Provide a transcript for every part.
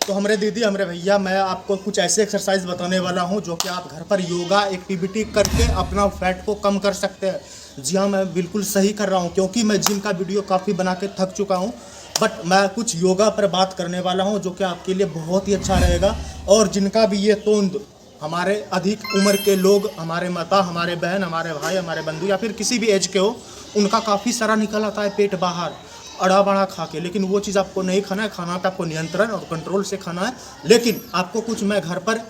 तो हमारे दीदी हमारे भैया मैं आपको कुछ ऐसे एक्सरसाइज बताने वाला हूं जो कि आप घर पर योगा एक्टिविटी करके अपना फैट को कम कर सकते हैं। जी हाँ, मैं बिल्कुल सही कर रहा हूं क्योंकि मैं जिम का वीडियो काफ़ी बना के थक चुका हूं। बट मैं कुछ योगा पर बात करने वाला हूं जो कि आपके लिए बहुत ही अच्छा रहेगा। और जिनका भी ये तोंद हमारे अधिक उम्र के लोग, हमारे माता, हमारे बहन, हमारे भाई, हमारे बंधु या फिर किसी भी एज के हो, उनका काफ़ी सारा निकल आता है पेट बाहर अड़ा बड़ा खा के। लेकिन वो चीज़ आपको नहीं खाना है, खाना पे आपको नियंत्रण और कंट्रोल से खाना है। लेकिन आपको कुछ मैं घर पर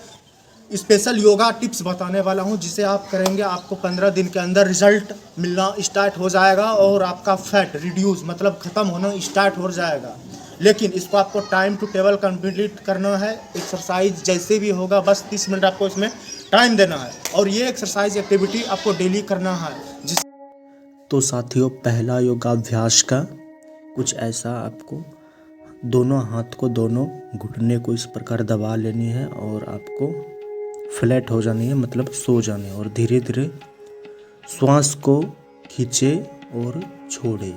स्पेशल योगा टिप्स बताने वाला हूं जिसे आप करेंगे, आपको 15 दिन के अंदर रिजल्ट मिलना स्टार्ट हो जाएगा और आपका फैट रिड्यूस मतलब ख़त्म होना स्टार्ट हो जाएगा। लेकिन इसको आपको टाइम टू टेबल कंप्लीट करना है। एक्सरसाइज जैसे भी होगा बस 30 मिनट आपको इसमें टाइम देना है और ये एक्सरसाइज एक्टिविटी आपको डेली करना है। तो साथियों, पहला योगाभ्यास का कुछ ऐसा आपको दोनों हाथ को, दोनों घुटने को इस प्रकार दबा लेनी है और आपको फ्लैट हो जानी है, मतलब सो जाने है। और धीरे धीरे श्वास को खींचे और छोड़े,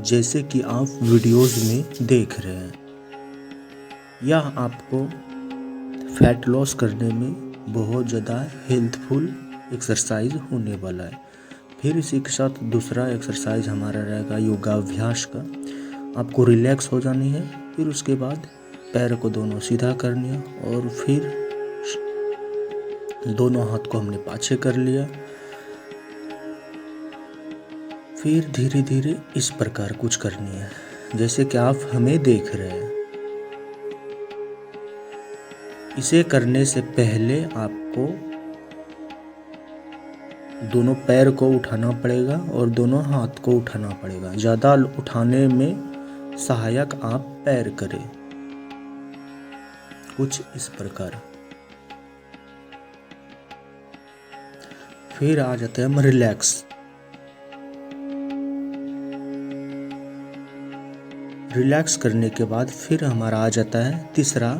जैसे कि आप वीडियोस में देख रहे हैं। यह आपको फैट लॉस करने में बहुत ज़्यादा हेल्पफुल एक्सरसाइज होने वाला है। फिर इसी के साथ दूसरा एक्सरसाइज हमारा रहेगा योगाभ्यास का। आपको रिलैक्स हो जानी है। फिर उसके बाद पैर को दोनों सीधा करनी है और फिर दोनों हाथ को हमने पाछे कर लिया। फिर धीरे धीरे इस प्रकार कुछ करनी है जैसे कि आप हमें देख रहे हैं। इसे करने से पहले आपको दोनों पैर को उठाना पड़ेगा और दोनों हाथ को उठाना पड़ेगा। ज़्यादा उठाने में सहायक आप पैर करें, कुछ इस प्रकार। फिर आ जाते हैं हम रिलैक्स। रिलैक्स करने के बाद फिर हमारा आ जाता है तीसरा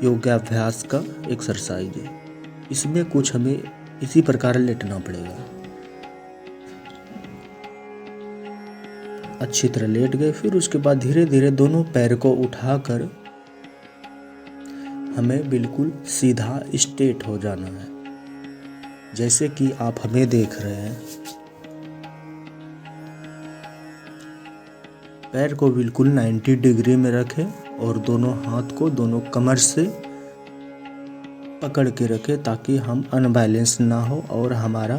योगाभ्यास का एक्सरसाइज। इसमें कुछ हमें इसी प्रकार लेटना पड़ेगा। अच्छी तरह लेट गए। फिर उसके बाद धीरे धीरे दोनों पैर को उठाकर हमें बिल्कुल सीधा स्ट्रेट हो जाना है, जैसे कि आप हमें देख रहे हैं। पैर को बिल्कुल 90 डिग्री में रखें और दोनों हाथ को दोनों कमर से पकड़ के रखें ताकि हम अनबैलेंस ना हो और हमारा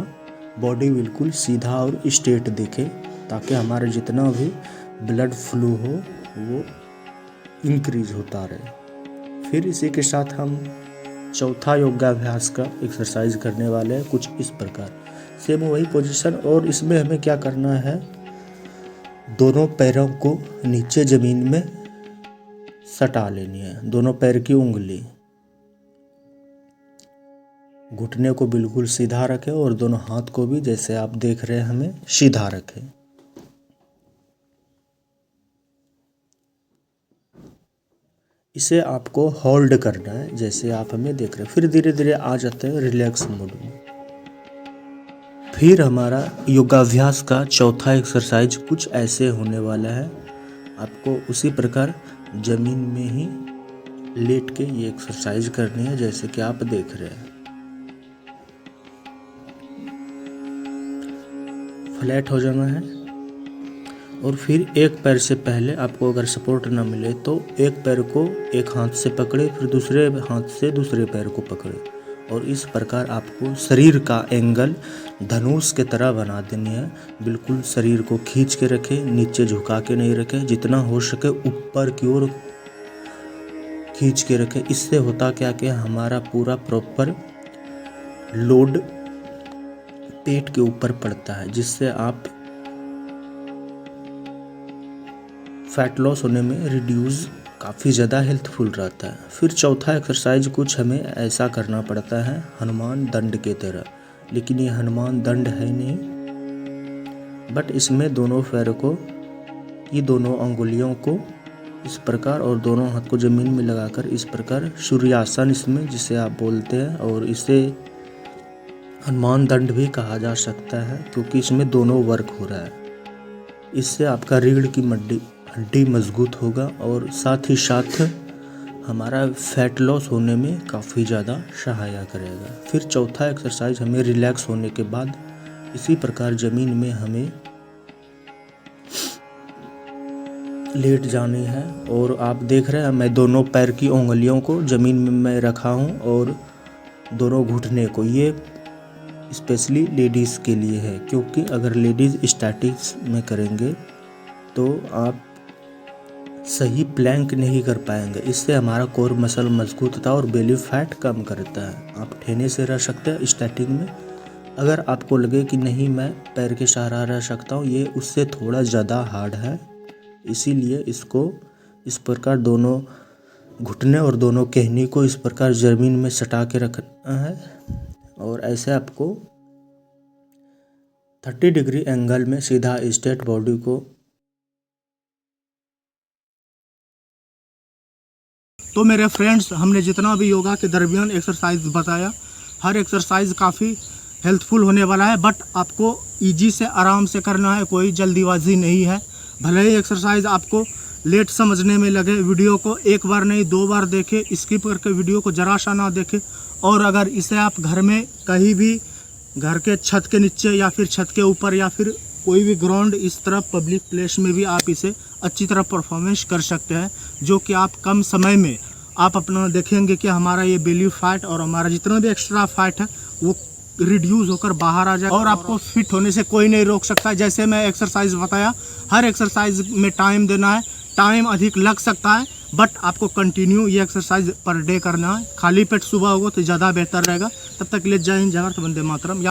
बॉडी बिल्कुल सीधा और स्ट्रेट दिखे, ताकि हमारा जितना भी ब्लड फ्लो हो वो इंक्रीज होता रहे। फिर इसी के साथ हम चौथा योगाभ्यास का एक्सरसाइज करने वाले हैं कुछ इस प्रकार। सेम वही पोजीशन, और इसमें हमें क्या करना है, दोनों पैरों को नीचे ज़मीन में सटा लेनी है। दोनों पैर की उंगली, घुटने को बिल्कुल सीधा रखें और दोनों हाथ को भी जैसे आप देख रहे हैं हमें सीधा रखें। इसे आपको होल्ड करना है जैसे आप हमें देख रहे हैं। फिर धीरे धीरे आ जाते हैं रिलैक्स मोड में। फिर हमारा योगाभ्यास का चौथा एक्सरसाइज कुछ ऐसे होने वाला है। आपको उसी प्रकार जमीन में ही लेट के ये एक्सरसाइज करनी है जैसे कि आप देख रहे हैं। फ्लैट हो जाना है और फिर एक पैर से पहले आपको अगर सपोर्ट ना मिले तो एक पैर को एक हाथ से पकड़े, फिर दूसरे हाथ से दूसरे पैर को पकड़े और इस प्रकार आपको शरीर का एंगल धनुष के तरह बना देनी है। बिल्कुल शरीर को खींच के रखें, नीचे झुका के नहीं रखें, जितना हो सके ऊपर की ओर खींच के रखें। इससे होता क्या कि हमारा पूरा प्रॉपर लोड पेट के ऊपर पड़ता है, जिससे आप फैट लॉस होने में रिड्यूस काफ़ी ज़्यादा हेल्पफुल रहता है। फिर चौथा एक्सरसाइज कुछ हमें ऐसा करना पड़ता है हनुमान दंड के तरह, लेकिन ये हनुमान दंड है नहीं, बट इसमें दोनों पैर को, ये दोनों अंगुलियों को इस प्रकार और दोनों हाथ को ज़मीन में लगाकर इस प्रकार सूर्यासन इसमें जिसे आप बोलते हैं, और इसे हनुमान दंड भी कहा जा सकता है क्योंकि इसमें दोनों वर्क हो रहा है। इससे आपका रीढ़ की हड्डी मजबूत होगा और साथ ही साथ हमारा फैट लॉस होने में काफ़ी ज़्यादा सहायता करेगा। फिर चौथा एक्सरसाइज हमें रिलैक्स होने के बाद इसी प्रकार ज़मीन में हमें लेट जानी है। और आप देख रहे हैं मैं दोनों पैर की उंगलियों को ज़मीन में मैं रखा हूँ और दोनों घुटने को। ये स्पेशली लेडीज़ के लिए है, क्योंकि अगर लेडीज़ स्टैटिक्स में करेंगे तो आप सही प्लैंक नहीं कर पाएंगे। इससे हमारा कोर मसल मजबूत होता है और बेली फैट कम करता है। आप ठेने से रह सकते हैं स्टैटिक में। अगर आपको लगे कि नहीं मैं पैर के सहारा रह सकता हूँ, ये उससे थोड़ा ज़्यादा हार्ड है, इसीलिए इसको इस प्रकार दोनों घुटने और दोनों कहनी को इस प्रकार ज़मीन में सटा के रखना है। और ऐसे आपको 30 डिग्री एंगल में सीधा स्ट्रेट बॉडी को। तो मेरे फ्रेंड्स, हमने जितना भी योगा के दरमियान एक्सरसाइज बताया, हर एक्सरसाइज काफ़ी हेल्पफुल होने वाला है। बट आपको इजी से आराम से करना है, कोई जल्दीबाजी नहीं है। भले ही एक्सरसाइज आपको लेट समझने में लगे, वीडियो को एक बार नहीं 2 बार देखे, स्किप करके वीडियो को जरा सा ना देखे। और अगर इसे आप घर में कहीं भी, घर के छत के नीचे या फिर छत के ऊपर या फिर कोई भी ग्राउंड, इस तरह पब्लिक प्लेस में भी आप इसे अच्छी तरह परफॉर्मेंस कर सकते हैं, जो कि आप कम समय में आप अपना देखेंगे कि हमारा ये बेली फैट और हमारा जितना भी एक्स्ट्रा फैट है वो रिड्यूस होकर बाहर आ जाए। और आपको फिट होने से कोई नहीं रोक सकता। जैसे मैं एक्सरसाइज बताया, हर एक्सरसाइज में टाइम देना है। टाइम अधिक लग सकता है, बट आपको कंटिन्यू ये एक्सरसाइज पर डे करना है। खाली पेट सुबह होगा तो ज़्यादा बेहतर रहेगा। तब तक ले जय हिंद, जय भारत, वंदे मातरम।